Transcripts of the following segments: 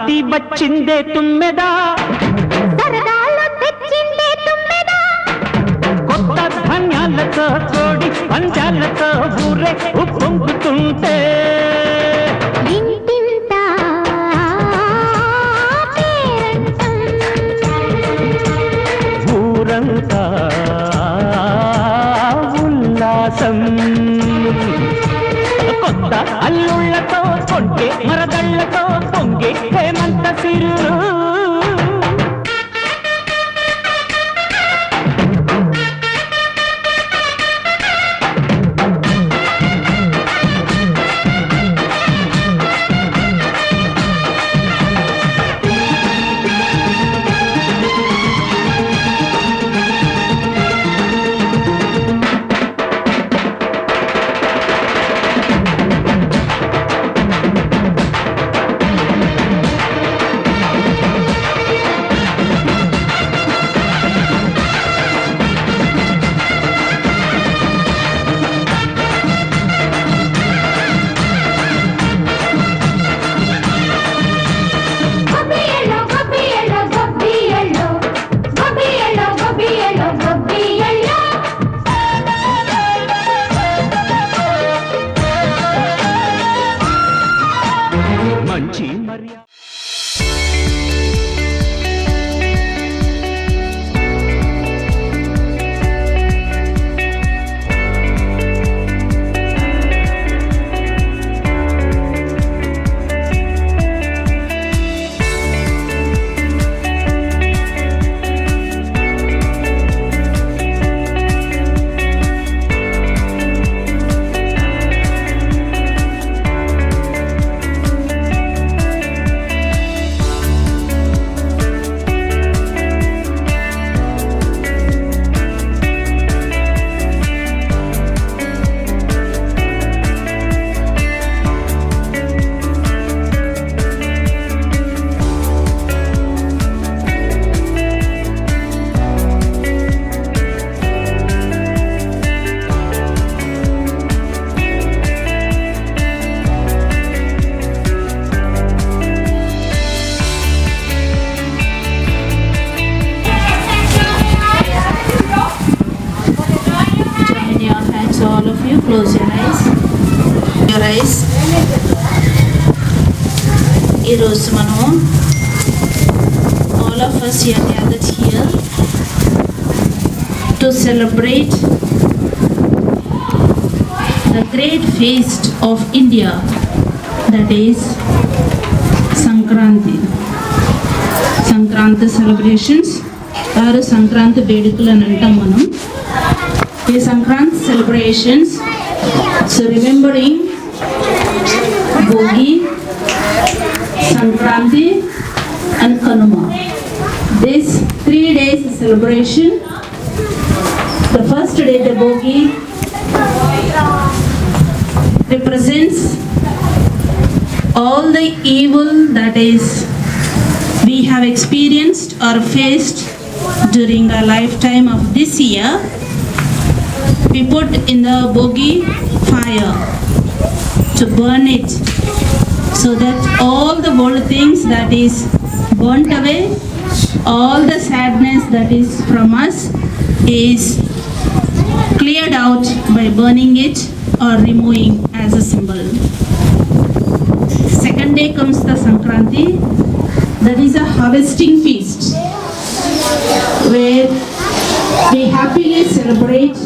సంక్రాంతి వచ్చిందే తుమ్మెదా, సరదాలు తెచ్చిందే తుమ్మెదా, కొత్త ధాన్యాలతో కోడి పంచాలతో ఊరే ఉప్పొంగుతుంటే ఇంటింటా పేరంటం, ఊరంతా ఉల్లాసం. కొత్త అల్లుళ్ళతో కొంటే మరదళ్ళతో పొంగే హేమంత సిరులు. మంచి మర్యాద Close your eyes. Your eyes. ఈరోజు మనము all of us are gathered here to celebrate the great feast of India, that is Sankranti. Sankranti celebrations or Sankranti వేడుకలు అని అంటాం మనం. ఈ Sankranti celebrations, so remembering Bogi, Sankranti and Kanuma. These 3 days celebration. The first day, the Bogi, represents all the evil that is we have experienced or faced during our lifetime of this year. We put in the bogi fire to burn it, so that all the old things that is burnt away, all the sadness that is from us is cleared out by burning it or removing as a symbol. Second day comes the Sankranti, that is a harvesting feast where we happily celebrate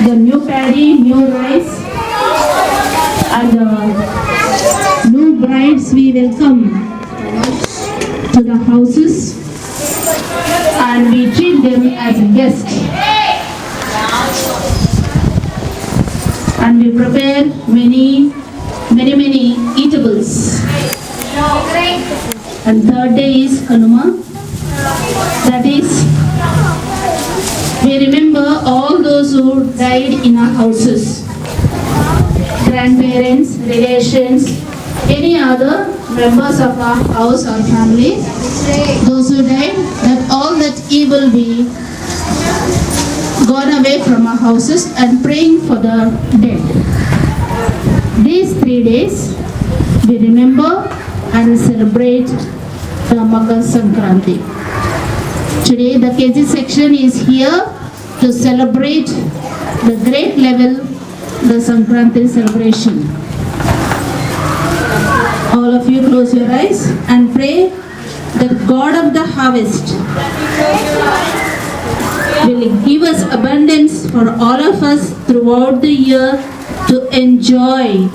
the new paddy, new rice, and new brides we welcome to the houses and we treat them as guests, and we prepare many eatables. And third day is Kanuma, that is we remember all those who died in our houses, grandparents, relations, any other members of our house or family, those who died, that all that evil be gone away from our houses, and praying for the dead. These 3 days we remember and celebrate the Makar Sankranti. Today the KG section is here to celebrate the great level the Sankranti celebration. All of you close your eyes and pray that God of the harvest will give us abundance for all of us throughout the year to enjoy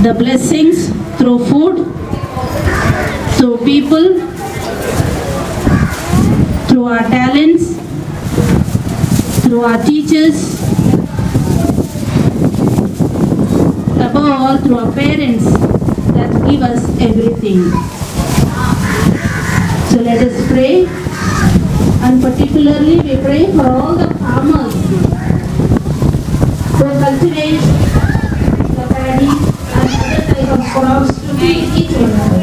the blessings through food, through people, through our talents, through our teachers, above all through our parents that give us everything. So let us pray, and particularly we pray for all the farmers who cultivate the paddy and other type of crops to feed each other.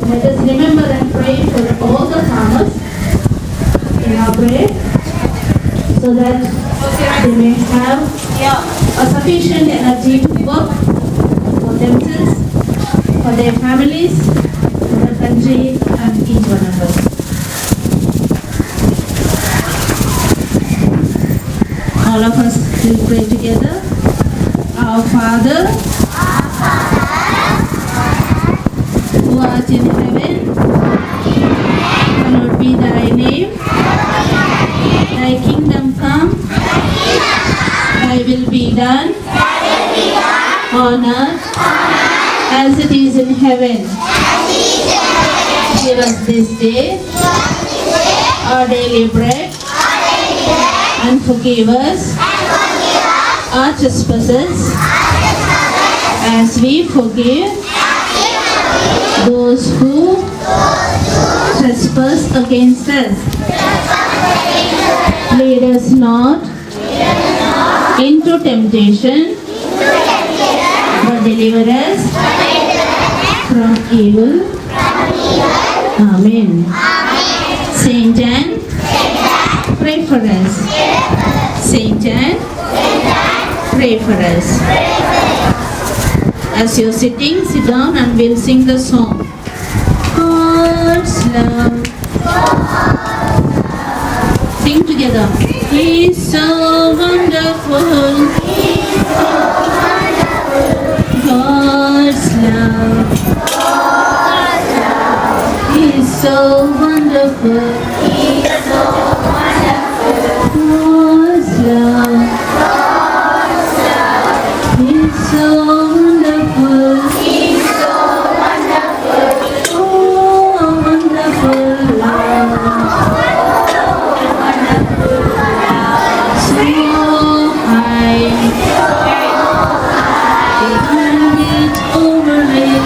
Let us remember and pray for all the farmers in our prayer so that they may have a sufficient energy to work for themselves, for their families, for the country and each one of us. All of us will pray together. Our Father, who art in heaven, hallowed be thy name. Thy kingdom come, thy will be done on earth as it is in heaven. Give us this day our daily bread, and forgive us our trespasses as we forgive those who trespass against us. Lead us not into temptation, but deliver us from evil. Amen. Saint Anne, pray for us. Saint Anne, pray for us. As you're sitting, sit down and we'll sing the song. God's love. Sing together. He's so wonderful. God's love. He's so wonderful. God's love. He's so wonderful. Oh, wonderful love. So high. We can't get over it.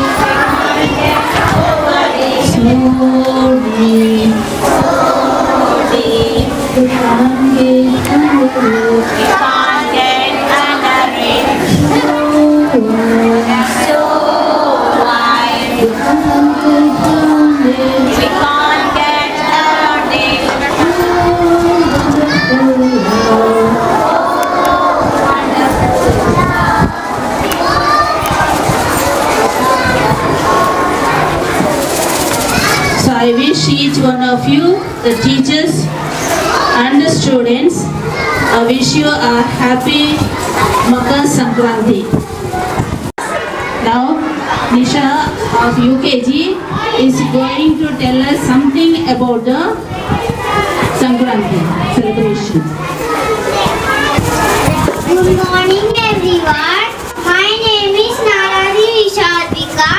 So deep. We can't get over it. So I wish each one of you, the teachers and the students, I wish you a happy Makar Sankranti. Now, Nisha of UKG is going to tell us something about the Sankranti celebration. Good morning everyone. My name is Naradi Vishadvika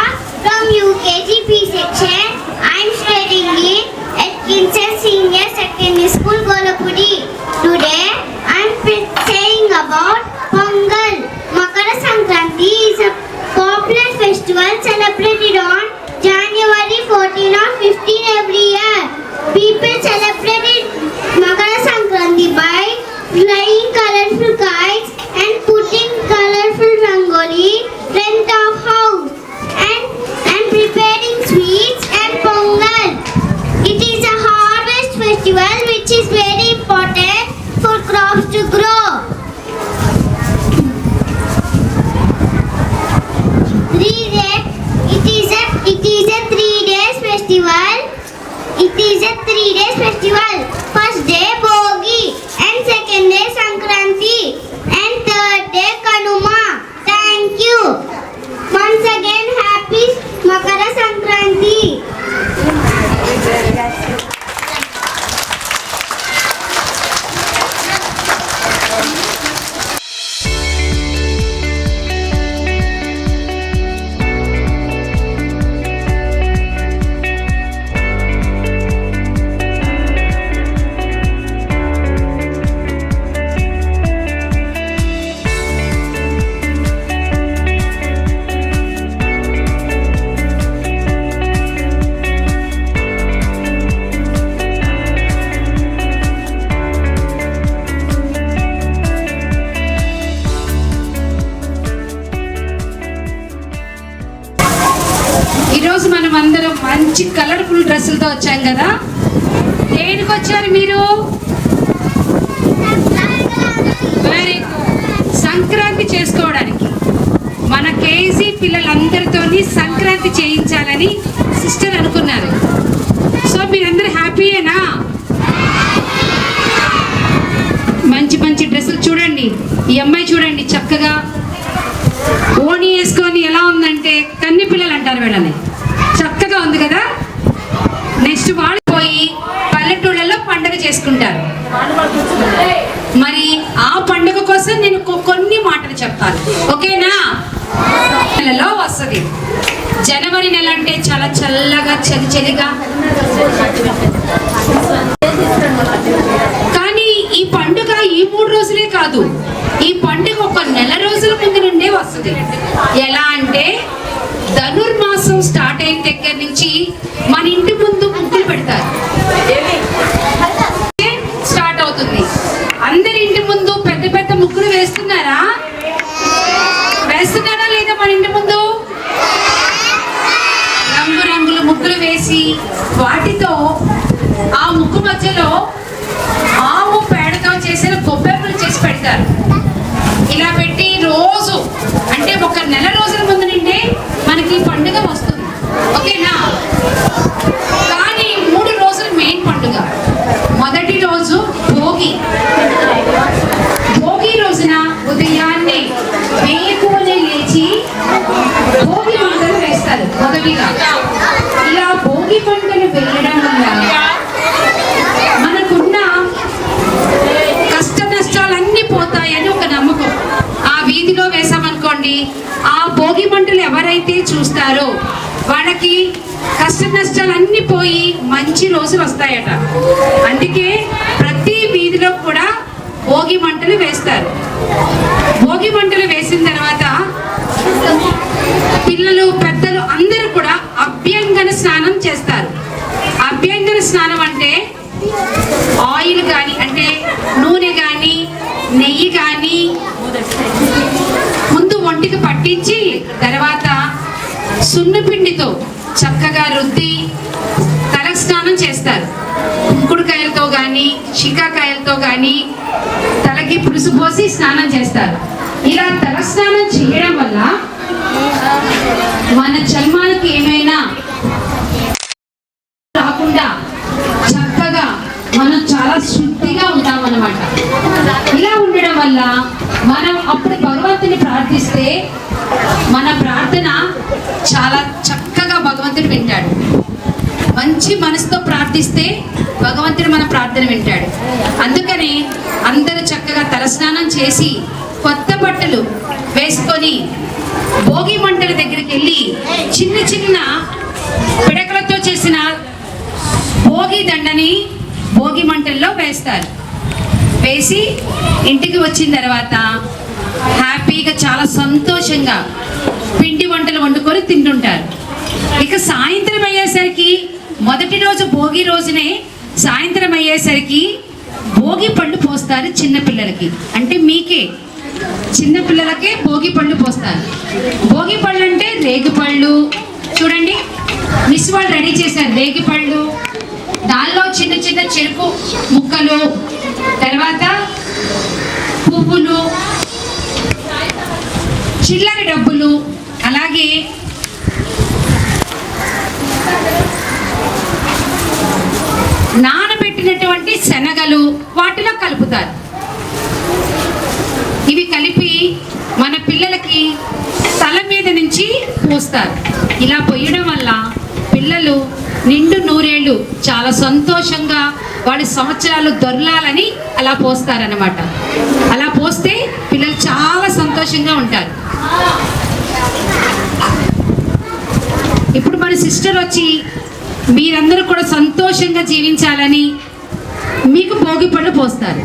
from UKG P section. I am studying in Atkinson Senior Secondary School, Golapudi. Today I am saying about Pongal. Makara Sankranti is a popular festival celebrated on January 14 or 15 every year. People celebrated Makara Sankranti by flying colorful kites and putting colorful rangoli, front of house, and preparing sweets and pongal. It is a harvest festival which is very important for crops to grow. It is a 3 days 3 days festival. First day Bogi and second day Sankranti and third day Kanuma. Thank you. Once again, happy Makara Sankranti. ఈరోజు మనం అందరం మంచి colourful డ్రెస్సులతో వచ్చాం కదా. దేనికి వచ్చారు మీరు? Very good. Sankranti చేసుకోవడానికి మన కేజీ పిల్లలందరితో సంక్రాంతి చేయించాలని సిస్టర్ అనుకున్నారు. సో మీరందరూ హ్యాపీయేనా? మంచి మంచి డ్రెస్సులు చూడండి. ఈ అమ్మాయి చూడండి చక్కగా ఓణి వేసుకొని ఎలా ఉందంటే కన్ని పిల్లలు అంటారు వీళ్ళని. చక్కగా ఉంది కదా. నెక్స్ట్ వాళ్ళు పోయి పల్లెటూళ్ళలో పండుగ చేసుకుంటారు. మరి ఆ పండుగ కోసం నేను కొన్ని మాటలు చెప్తాను, ఓకేనా? నెలలో వస్తుంది. జనవరి నెల అంటే చాలా చల్లగా చలిగా, కానీ ఈ పండుగ ఈ 3 రోజులే కాదు, ఈ పండుగ ఒక నెల రోజుల ముందు నుండే వస్తుంది. ఎలా అంటే ధనుర్మాసం స్టార్ట్ అయిన దగ్గర నుంచి మన ఇంటి ముందు ముగ్గులు పెడతారు. స్టార్ట్ అవుతుంది. అందరి ఇంటి ముందు పెద్ద పెద్ద ముగ్గులు వేస్తున్నారా లేదా? మన ఇంటి ముందు రంగురంగుల ముగ్గులు వేసి వాటితో ఆ ముగ్గు మధ్యలో ఆవు పేడతో చేసిన గొబ్బెమ్మలు చేసి పెడతారు. ఇలా పెట్టి రోజు అంటే ఒక నెల రోజుల ముందు నుండే మనకి పండుగ వస్తుంది, ఓకేనా? కానీ 3 రోజులు మెయిన్ పండుగ. మొదటి రోజు భోగి. భోగి రోజున ఉదయాన్నే వేకువనే లేచి భోగి మంటలు వేస్తారు. మొదటిగా ఇలా భోగి పంటలు వేయడం వల్ల మనకున్న కష్ట నష్టాలన్నీ పోతాయని ఒక నమ్మకం. ఆ వీధిలో వేసామనుకోండి, ఆ భోగి మంటలు ఎవరైతే చూస్తారో వాళ్ళకి కష్ట నష్టాలన్నీ పోయి మంచి రోజులు వస్తాయట. అందుకే ప్రతి వీధిలో కూడా భోగి మంటలు వేస్తారు. భోగి మంటలు వేసిన తర్వాత పిల్లలు పెద్దలు అందరూ కూడా అభ్యంగన స్నానం చేస్తారు. అభ్యంగన స్నానం అంటే ఆయిల్ కానీ అంటే నూనె కానీ నెయ్యి కానీ ముందు ఒంటికి పట్టించి తర్వాత సున్నపిండితో చక్కగా రుద్ది తలకు స్నానం చేస్తారు. కుంకుడుకాయలతో కానీ శికాకాయలతో కానీ తలకి పులుసు పోసి స్నానం చేస్తారు. ఇలా తల స్నానం చేయడం వల్ల మన చర్మానికి ఏమైనా రాకుండా చక్కగా మనం చాలా శుద్ధిగా ఉంటాం అన్నమాట. ఇలా ఉండడం వల్ల మనం అప్పుడు భగవంతుని ప్రార్థిస్తే మన ప్రార్థన చాలా చక్కగా భగవంతుడు వింటాడు. మంచి మనసుతో ప్రార్థిస్తే భగవంతుడు మన ప్రార్థన వింటాడు. అందుకని అందరూ చక్కగా తలస్నానం చేసి కొత్త బట్టలు వేసుకొని భోగి మంటల దగ్గరికి వెళ్ళి చిన్న చిన్న పిడకలతో చేసిన భోగి దండని భోగి మంటల్లో వేస్తారు. వేసి ఇంటికి వచ్చిన తర్వాత హ్యాపీగా చాలా సంతోషంగా పిండి వంటలు వండుకొని తింటుంటారు. ఇక సాయంత్రం అయ్యేసరికి మొదటి రోజు భోగి రోజునే సాయంత్రం అయ్యేసరికి భోగి పళ్ళు పోస్తారు చిన్నపిల్లలకి. అంటే మీకే చిన్నపిల్లలకే భోగి పళ్ళు పోస్తారు. భోగి పళ్ళు అంటే రేగి పళ్ళు. చూడండి మిస్ వాళ్ళు రెడీ చేశారు రేగి పళ్ళు. దానిలో చిన్న చిన్న చెరుకు ముక్కలు, తర్వాత పువ్వులు, చిల్లర డబ్బులు, అలాగే నానబెట్టినటువంటి శనగలు వాటిలో కలుపుతారు. ఇవి కలిపి మన పిల్లలకి తల మీద నుంచి పోస్తారు. ఇలా పోయడం వల్ల పిల్లలు నిండు నూరేళ్ళు చాలా సంతోషంగా వాడి సంవత్సరాలు దొర్లాలని అలా పోస్తారన్నమాట. అలా పోస్తే పిల్లలు చాలా సంతోషంగా ఉంటారు. ఇప్పుడు మన సిస్టర్ వచ్చి మీరందరూ కూడా సంతోషంగా జీవించాలని మీకు భోగి పళ్ళు పోస్తారు.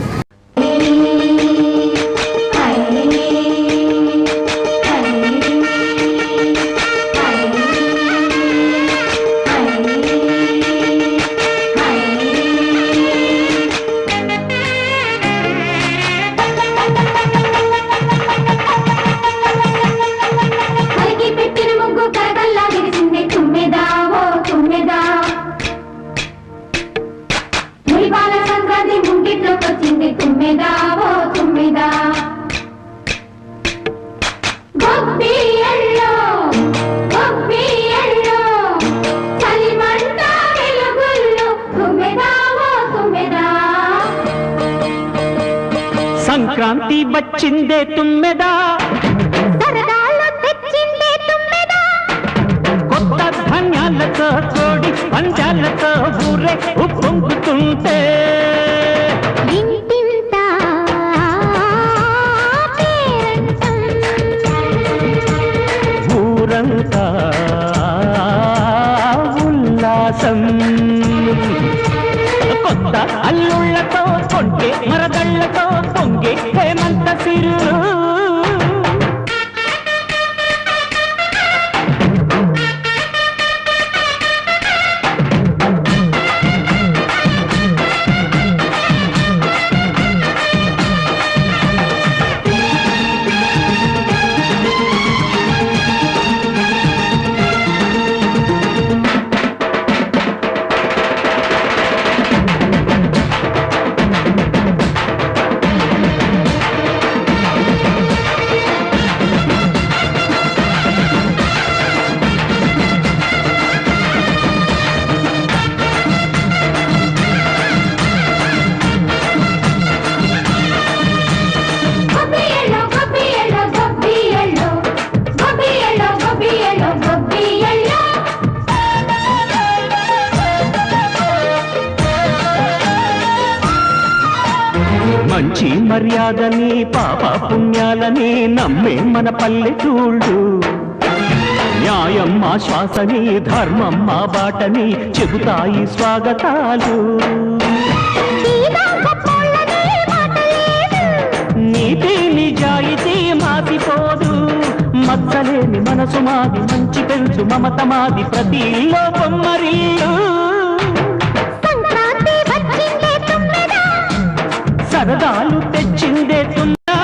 సంక్రాంతి వచ్చిందే తుమ్మెదా, సరదాలు తెచ్చిందే తుమ్మెదా, కొత్త ధాన్యాలతో కోడి పంజాలతో ఊరే ఉప్పొంగుతుంటే ఇంటింత పేరంటం, ఊరంతా ఉల్లాసం. కొత్త అల్లుళ్ళతో కొంటే మరదళ్ళతో పొంగే హేమంత సిరు. మంచి మర్యాదని పాప పుణ్యాలని నమ్మే మన పల్లెటూళ్ళు, న్యాయం మా శ్వాసని ధర్మం మా బాటని చెబుతాయి స్వాగతాలు. నీతి నిజాయితీ మాసిపోదు, మచ్చలేని మనసు మాది, మంచి పెంచు మమత మాది, ప్రతి ఇల్లో బొమ్మరిల్లు. సరదాలు తెచ్చిందే తుమ్మెదా,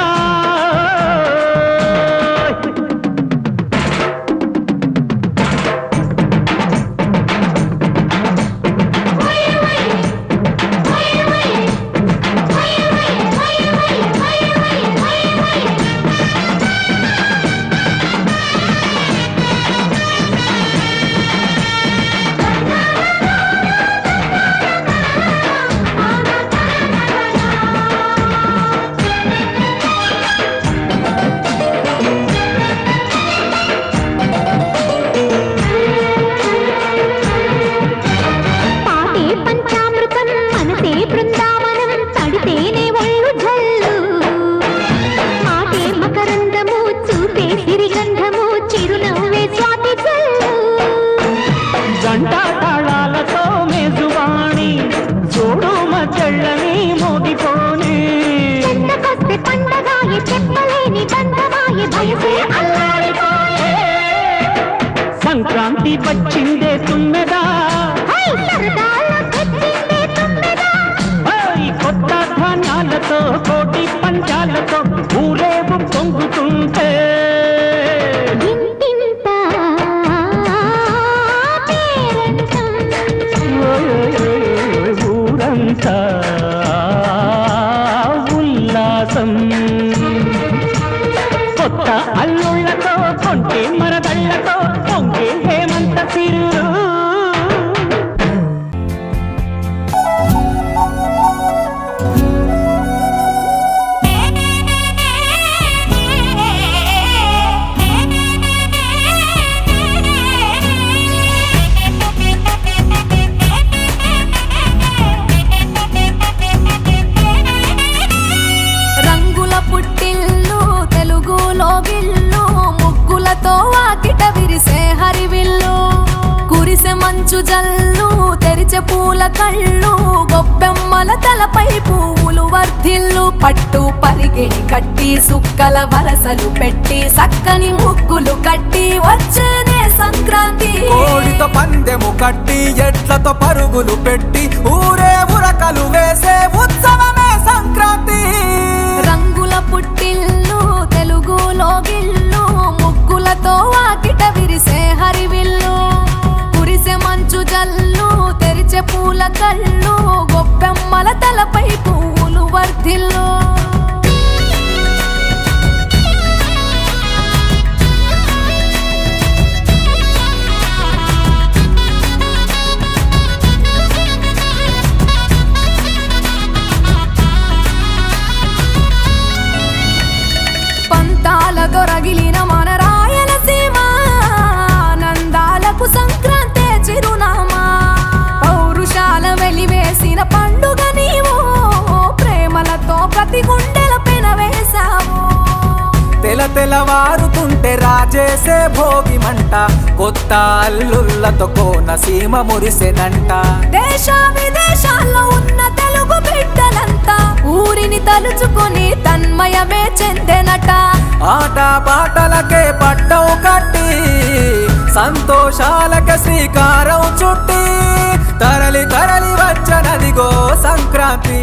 సంక్రాంతి వచ్చిందే తుమ్మెదా, కొత్త ధాన్యాలతో కోటి పంచాలతో ఊరేగు పొంగుతుంటే ఊరంతా ఉల్లాసం. కొత్త అల్లుళ్ళతో కొంటే మరదళ్ళతో పొంగే హేమంత సిరు. మంచు జల్లు తెరిచే పూల కళ్ళు గొప్పెమ్మల తలపై పువ్వులు వర్ధిల్లు పట్టు పరిగెడి కట్టి సుక్కల వరసలు పెట్టి సక్కని ముగ్గులు కట్టి వచ్చేనే సంక్రాంతి కోడితో పందెము కట్టి ఎట్లతో పరుగులు పెట్టి ఊరే ఉరకలు వేసే ఉత్సవమే సంక్రాంతి రంగుల పుట్టిల్లు తెలుగులో గిల్లు ముగ్గులతో వాకిట విరిసే హరివిల్లు కురిసే మంచు జల్లు తెరిచే పూల కళ్ళు గొప్పెమ్మల తలపై పువ్వులు వర్ధిల్లు పంతాలతో రగిలిన మన రాయలసీమ ఆనందాలకు సంక్రాంతి చిరునామా పౌరుషాల వెలివేసిన పండుగ నీవు ప్రేమలతో ప్రతి గుండెల పెనవేశావు తెలవారుతుంటే రాజేసే భోగి మంట కొత్త అల్లుళ్ళతో కోనసీమ మురిసెనంట దేశ విదేశాల్లో ఉన్న తెలుగు బిడ్డలంతా ఊరిని తలుచుకుని తన్మయమే చెందెనట ఆట పాటలకే పట్టవు కట్టి సంతోషాలకే శ్రీకారం చుట్టి తరలి తరలి వచ్చనదిగో సంక్రాంతి